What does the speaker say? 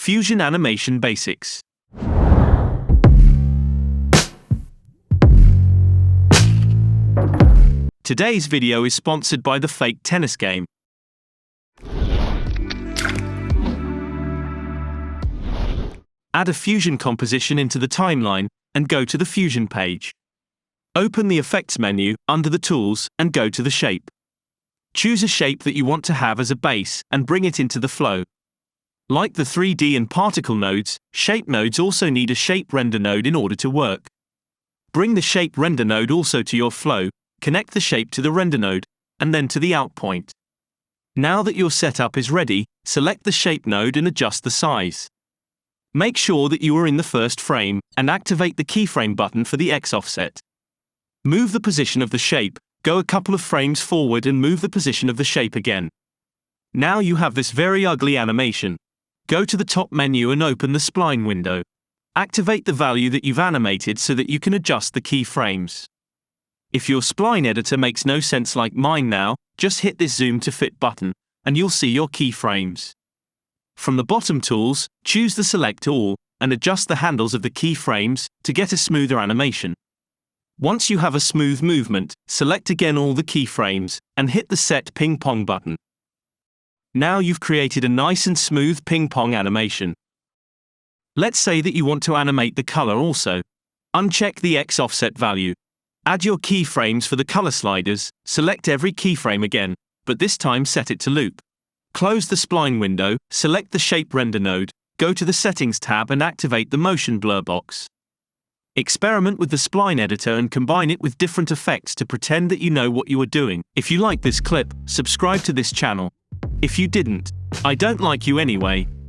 Fusion Animation Basics. Today's video is sponsored by the fake tennis game. Add a Fusion composition into the timeline and go to the Fusion page. Open the Effects menu under the Tools and go to the Shape. Choose a shape that you want to have as a base and bring it into the flow. Like the 3D and particle nodes, shape nodes also need a shape render node in order to work. Bring the shape render node also to your flow, connect the shape to the render node, and then to the out point. Now that your setup is ready, select the shape node and adjust the size. Make sure that you are in the first frame, and activate the keyframe button for the X offset. Move the position of the shape, go a couple of frames forward and move the position of the shape again. Now you have this very ugly animation. Go to the top menu and open the spline window. Activate the value that you've animated so that you can adjust the keyframes. If your spline editor makes no sense like mine now, just hit this Zoom to Fit button, and you'll see your keyframes. From the bottom tools, choose the Select All, and adjust the handles of the keyframes to get a smoother animation. Once you have a smooth movement, select again all the keyframes, and hit the Set Ping Pong button. Now you've created a nice and smooth ping pong animation. Let's say that you want to animate the color also. Uncheck the X offset value. Add your keyframes for the color sliders, select every keyframe again, but this time set it to loop. Close the spline window, select the shape render node, go to the Settings tab and activate the motion blur box. Experiment with the spline editor and combine it with different effects to pretend that you know what you are doing. If you like this clip, subscribe to this channel. If you didn't, I don't like you anyway.